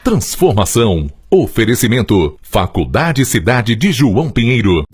transformação. Oferecimento: Faculdade Cidade de João Pinheiro.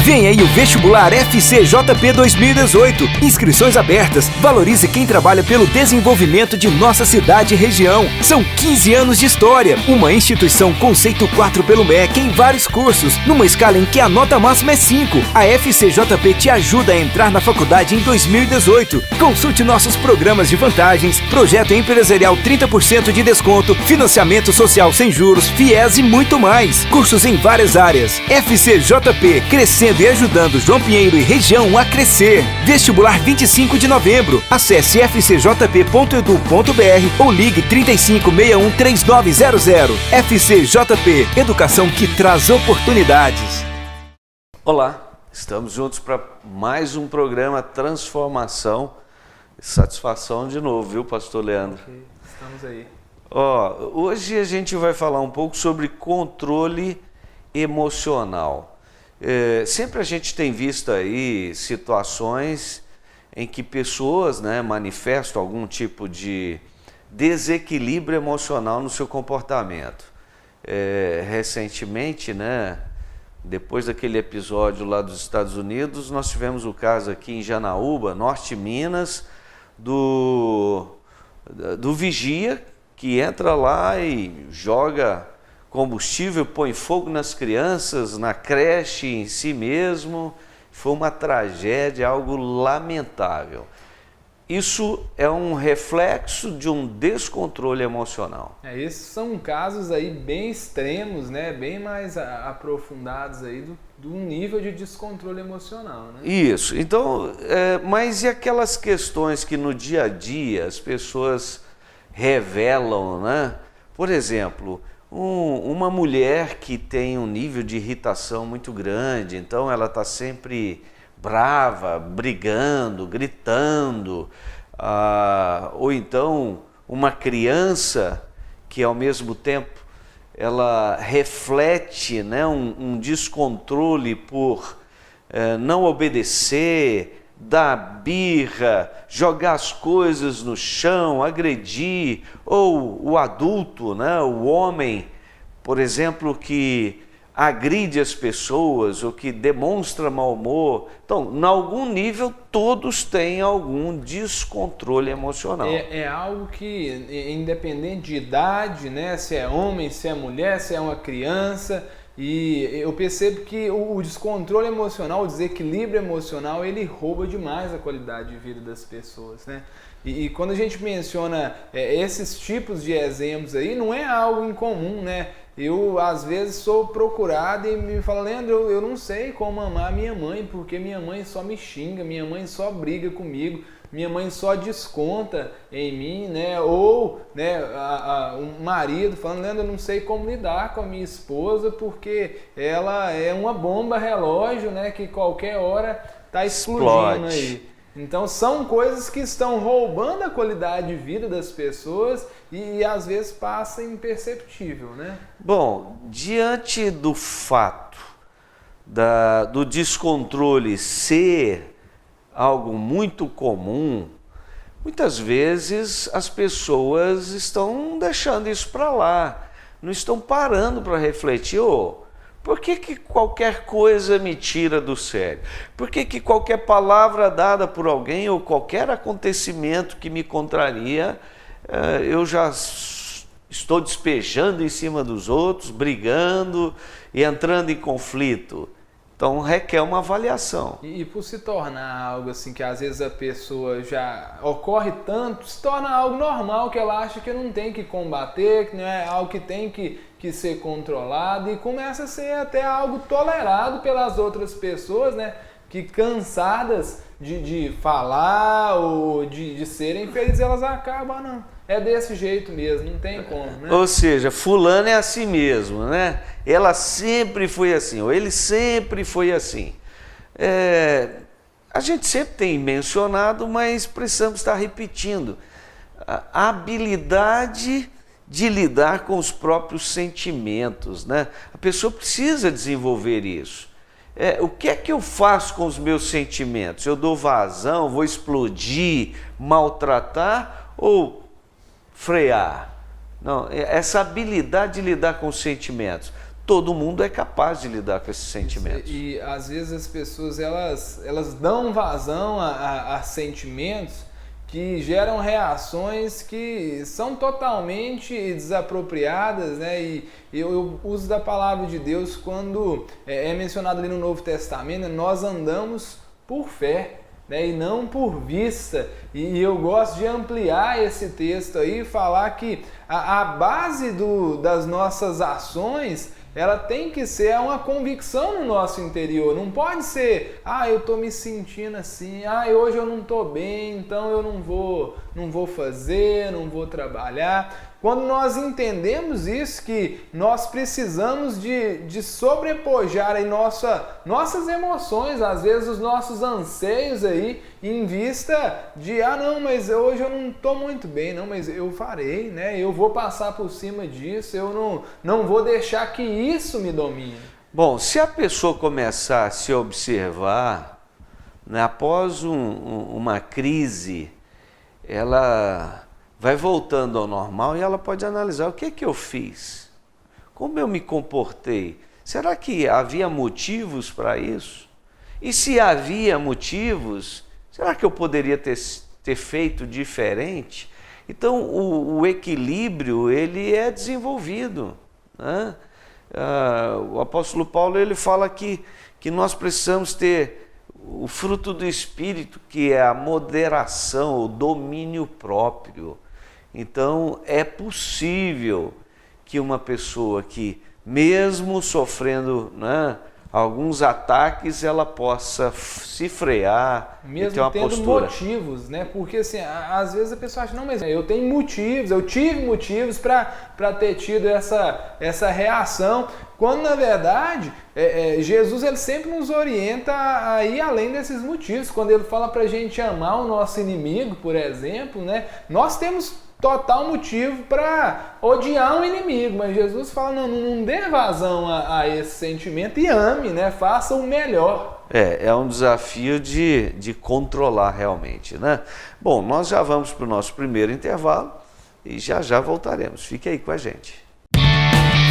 Vem aí o Vestibular FCJP 2018. Inscrições abertas. Valorize quem trabalha pelo desenvolvimento de nossa cidade e região. São 15 anos de história. Uma instituição conceito 4 pelo MEC em vários cursos, numa escala em que a nota máxima é 5. A FCJP te ajuda a entrar na faculdade em 2018. Consulte nossos programas de vantagens, projeto empresarial 30% de desconto, financiamento social sem juros, FIES e muito mais. Cursos em várias áreas. FCJP, crescendo e ajudando João Pinheiro e região a crescer. Vestibular 25 de novembro. Acesse fcjp.edu.br ou ligue 3561-3900. FCJP, educação que traz oportunidades. Olá, estamos juntos para mais um programa Transformação. Satisfação de novo, viu, pastor Leandro? Ok, estamos aí. Hoje a gente vai falar um pouco sobre controle emocional. Sempre a gente tem visto aí situações em que pessoas, manifestam algum tipo de desequilíbrio emocional no seu comportamento. Recentemente, depois daquele episódio lá dos Estados Unidos, nós tivemos o caso aqui em Janaúba, Norte de Minas, do vigia que entra lá e joga combustível, põe fogo nas crianças, na creche, em si mesmo. Foi uma tragédia, algo lamentável. Isso é um reflexo de um descontrole emocional. Esses são casos aí bem extremos, bem mais aprofundados aí do nível de descontrole emocional. Isso. Então, mas e aquelas questões que no dia a dia as pessoas revelam, Por exemplo, uma mulher que tem um nível de irritação muito grande, então ela está sempre brava, brigando, gritando, ou então uma criança que ao mesmo tempo ela reflete um descontrole por não obedecer, dar birra, jogar as coisas no chão, agredir, ou o adulto, o homem, por exemplo, que agride as pessoas ou que demonstra mau humor. Então, em algum nível, todos têm algum descontrole emocional. É algo que, independente de idade, se é homem, se é mulher, se é uma criança, e eu percebo que o descontrole emocional, o desequilíbrio emocional, ele rouba demais a qualidade de vida das pessoas, E quando a gente menciona esses tipos de exemplos aí, não é algo incomum, Eu, às vezes, sou procurado e me fala: Leandro, eu não sei como amar minha mãe, porque minha mãe só me xinga, minha mãe só briga comigo, minha mãe só desconta em mim, Ou, um marido falando: Leandro, eu não sei como lidar com a minha esposa, porque ela é uma bomba relógio, que qualquer hora está explodindo aí. Então são coisas que estão roubando a qualidade de vida das pessoas e às vezes passa imperceptível, Bom, diante do fato do descontrole ser algo muito comum, muitas vezes as pessoas estão deixando isso para lá, não estão parando para refletir: por que qualquer coisa me tira do sério? Por que qualquer palavra dada por alguém ou qualquer acontecimento que me contraria, eu já estou despejando em cima dos outros, brigando e entrando em conflito? Então requer uma avaliação. E por se tornar algo assim que às vezes a pessoa já ocorre tanto, se torna algo normal, que ela acha que não tem que combater, que não é algo que tem que ser controlado, e começa a ser até algo tolerado pelas outras pessoas, que cansadas de falar ou de serem felizes, elas acabam, não. É desse jeito mesmo, não tem como, Ou seja, fulano é assim mesmo, Ela sempre foi assim, ou ele sempre foi assim. A gente sempre tem mencionado, mas precisamos estar repetindo. A habilidade de lidar com os próprios sentimentos, A pessoa precisa desenvolver isso. O que é que eu faço com os meus sentimentos? Eu dou vazão, vou explodir, maltratar ou frear? Não, essa habilidade de lidar com os sentimentos. Todo mundo é capaz de lidar com esses sentimentos. E às vezes as pessoas elas dão vazão a sentimentos que geram reações que são totalmente desapropriadas, né? E eu uso da palavra de Deus quando é mencionado ali no Novo Testamento, né? Nós andamos por fé, né? E não por vista. E eu gosto de ampliar esse texto aí e falar que a base das nossas ações, ela tem que ser uma convicção no nosso interior. Não pode ser, eu estou me sentindo assim, hoje eu não estou bem, então eu não vou fazer, não vou trabalhar. Quando nós entendemos isso, que nós precisamos de sobrepujar aí nossas emoções, às vezes os nossos anseios aí, em vista de, não, mas hoje eu não estou muito bem, não, mas eu farei, né? Eu vou passar por cima disso, eu não vou deixar que isso me domine. Bom, se a pessoa começar a se observar, né, após uma crise, ela vai voltando ao normal e ela pode analisar o que eu fiz, como eu me comportei, será que havia motivos para isso? E se havia motivos, será que eu poderia ter feito diferente? Então o equilíbrio ele é desenvolvido, né? O apóstolo Paulo ele fala que nós precisamos ter o fruto do Espírito, que é a moderação, o domínio próprio. Então, é possível que uma pessoa que, mesmo sofrendo, né, alguns ataques, ela possa se frear mesmo e ter uma tendo postura. Motivos, né? Porque assim, às vezes a pessoa acha, não, mas eu tenho motivos, eu tive motivos para ter tido essa reação, quando na verdade Jesus ele sempre nos orienta a ir além desses motivos. Quando ele fala para a gente amar o nosso inimigo, por exemplo, né? Nós temos total motivo para odiar um inimigo, mas Jesus fala, não dê vazão a esse sentimento e ame, né? Faça o melhor. É um desafio de controlar realmente, né? Bom, nós já vamos para o nosso primeiro intervalo e já voltaremos. Fique aí com a gente.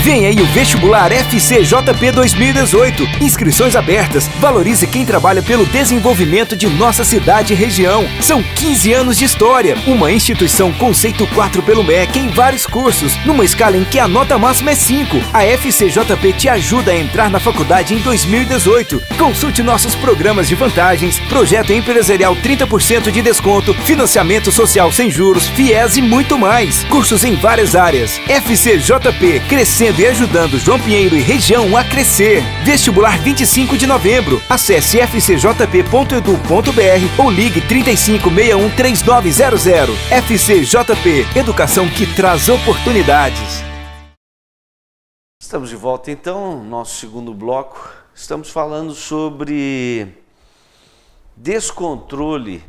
Vem aí o Vestibular FCJP 2018. Inscrições abertas. Valorize quem trabalha pelo desenvolvimento de nossa cidade e região. São 15 anos de história. Uma instituição conceito 4 pelo MEC em vários cursos, numa escala em que a nota máxima é 5. A FCJP te ajuda a entrar na faculdade em 2018. Consulte nossos programas de vantagens, projeto empresarial 30% de desconto, financiamento social sem juros, FIES e muito mais. Cursos em várias áreas. FCJP, crescendo e ajudando João Pinheiro e região a crescer. Vestibular 25 de novembro. Acesse fcjp.edu.br ou ligue 3561-3900. FCJP, educação que traz oportunidades. Estamos de volta então, nosso segundo bloco. Estamos falando sobre descontrole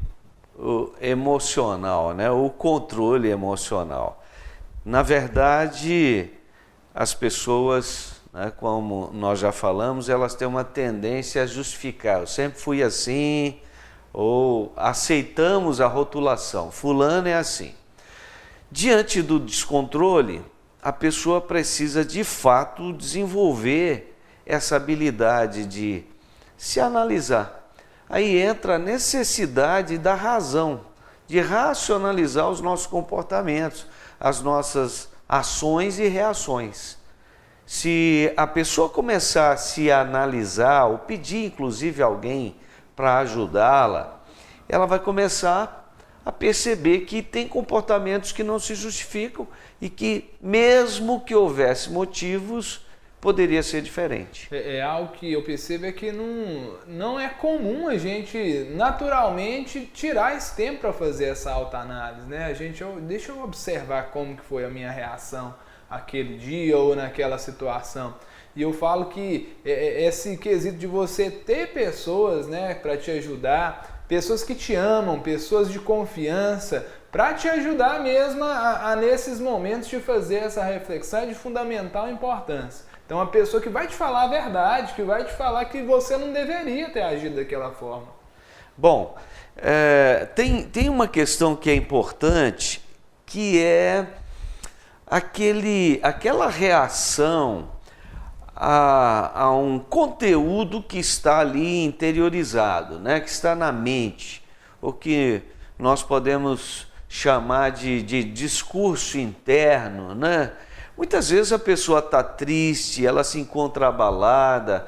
emocional, né? O controle emocional. Na verdade, as pessoas, né, como nós já falamos, elas têm uma tendência a justificar. Eu sempre fui assim, ou aceitamos a rotulação. Fulano é assim. Diante do descontrole, a pessoa precisa de fato desenvolver essa habilidade de se analisar. Aí entra a necessidade da razão, de racionalizar os nossos comportamentos, as nossas ações e reações. Se a pessoa começar a se analisar, ou pedir inclusive alguém para ajudá-la, ela vai começar a perceber que tem comportamentos que não se justificam e que, mesmo que houvesse motivos, poderia ser diferente. É algo que eu percebo que não é comum a gente naturalmente tirar esse tempo para fazer essa autoanálise, né? Deixa eu observar como que foi a minha reação aquele dia ou naquela situação. E eu falo que esse quesito de você ter pessoas, né, para te ajudar, pessoas que te amam, pessoas de confiança, para te ajudar mesmo a nesses momentos de fazer essa reflexão é de fundamental importância. Então, uma pessoa que vai te falar a verdade, que vai te falar que você não deveria ter agido daquela forma. Bom, tem uma questão que é importante, que é aquela reação a um conteúdo que está ali interiorizado, né? Que está na mente, o que nós podemos chamar de discurso interno, né? Muitas vezes a pessoa está triste, ela se encontra abalada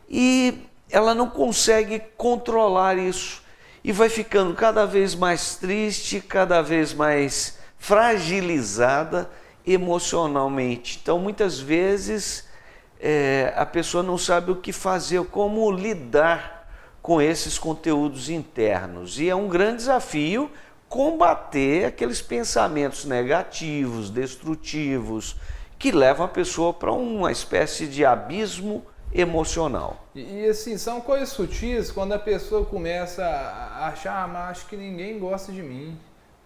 e ela não consegue controlar isso e vai ficando cada vez mais triste, cada vez mais fragilizada emocionalmente. Então, muitas vezes, a pessoa não sabe o que fazer, como lidar com esses conteúdos internos. E é um grande desafio combater aqueles pensamentos negativos, destrutivos, que levam a pessoa para uma espécie de abismo emocional. E assim, são coisas sutis quando a pessoa começa a achar, mas acho que ninguém gosta de mim.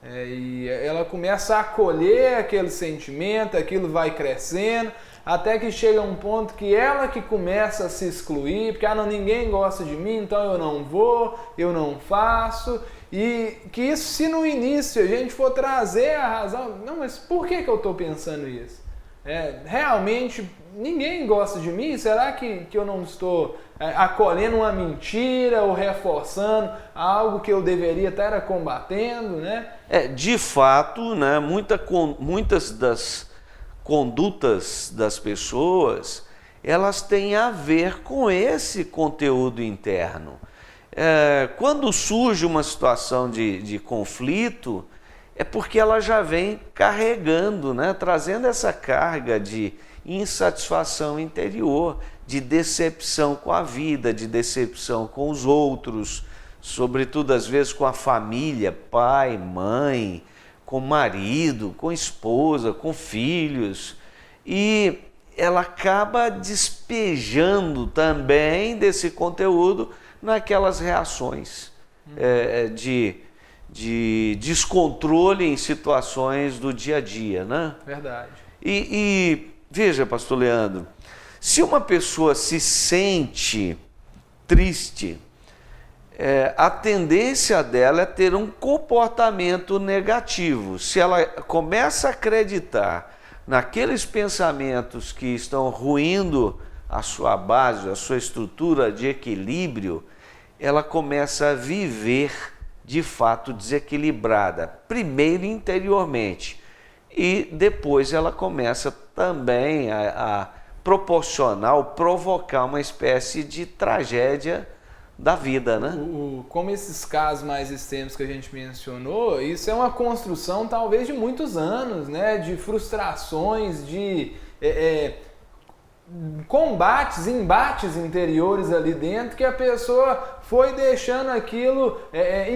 E ela começa a acolher aquele sentimento, aquilo vai crescendo, até que chega um ponto que ela que começa a se excluir, porque não, ninguém gosta de mim, então eu não vou, eu não faço. E que isso, se no início a gente for trazer a razão, não, mas por que eu estou pensando isso? Realmente ninguém gosta de mim? Será que eu não estou acolhendo uma mentira ou reforçando algo que eu deveria estar combatendo, né? De fato, né, muitas das condutas das pessoas, elas têm a ver com esse conteúdo interno. Quando surge uma situação de conflito, é porque ela já vem carregando, né, trazendo essa carga de insatisfação interior, de decepção com a vida, de decepção com os outros, sobretudo às vezes com a família, pai, mãe, com marido, com esposa, com filhos. E ela acaba despejando também desse conteúdo naquelas reações de descontrole em situações do dia a dia, né? Verdade. E veja, pastor Leandro, se uma pessoa se sente triste, a tendência dela é ter um comportamento negativo. Se ela começa a acreditar naqueles pensamentos que estão ruindo a sua base, a sua estrutura de equilíbrio, ela começa a viver de fato desequilibrada, primeiro interiormente, e depois ela começa também a provocar uma espécie de tragédia da vida, né? Como esses casos mais extremos que a gente mencionou, isso é uma construção talvez de muitos anos, né? De frustrações, de combates, embates interiores ali dentro, que a pessoa foi deixando aquilo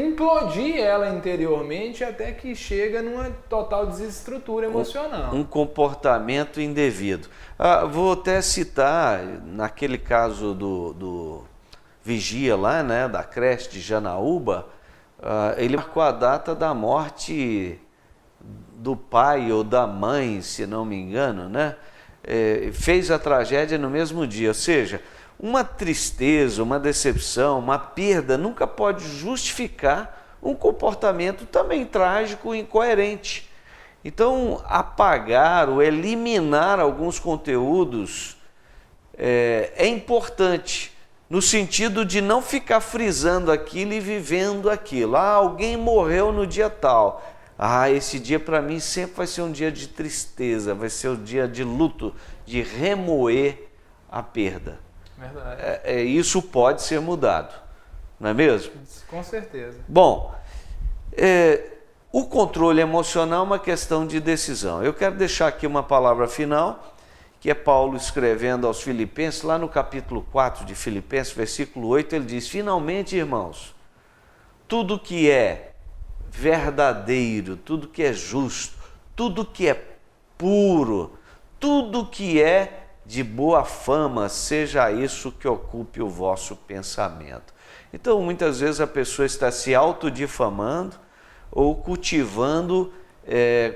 implodir ela interiormente até que chega numa total desestrutura emocional. Um comportamento indevido. Vou até citar, naquele caso do vigia lá, né, da creche de Janaúba, ele marcou a data da morte do pai ou da mãe, se não me engano, né? Fez a tragédia no mesmo dia, ou seja, uma tristeza, uma decepção, uma perda nunca pode justificar um comportamento também trágico e incoerente. Então, apagar ou eliminar alguns conteúdos é importante, no sentido de não ficar frisando aquilo e vivendo aquilo. Alguém morreu no dia tal. Esse dia para mim sempre vai ser um dia de tristeza, vai ser um dia de luto, de remoer a perda. Verdade. Isso pode ser mudado, não é mesmo? Com certeza. Bom, o controle emocional é uma questão de decisão. Eu quero deixar aqui uma palavra final, que é Paulo escrevendo aos Filipenses, lá no capítulo 4 de Filipenses, versículo 8, ele diz: finalmente, irmãos, tudo que é verdadeiro, tudo que é justo, tudo que é puro, tudo que é de boa fama, seja isso que ocupe o vosso pensamento. Então, muitas vezes a pessoa está se autodifamando ou cultivando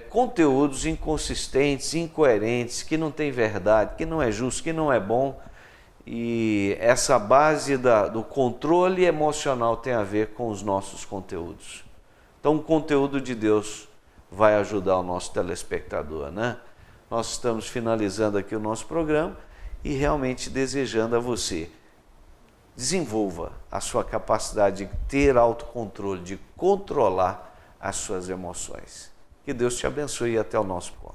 conteúdos inconsistentes, incoerentes, que não tem verdade, que não é justo, que não é bom. E essa base do controle emocional tem a ver com os nossos conteúdos. Então, o conteúdo de Deus vai ajudar o nosso telespectador, né? nós estamos finalizando aqui o nosso programa e realmente desejando a você, desenvolva a sua capacidade de ter autocontrole, de controlar as suas emoções. Que Deus te abençoe e até o nosso encontro.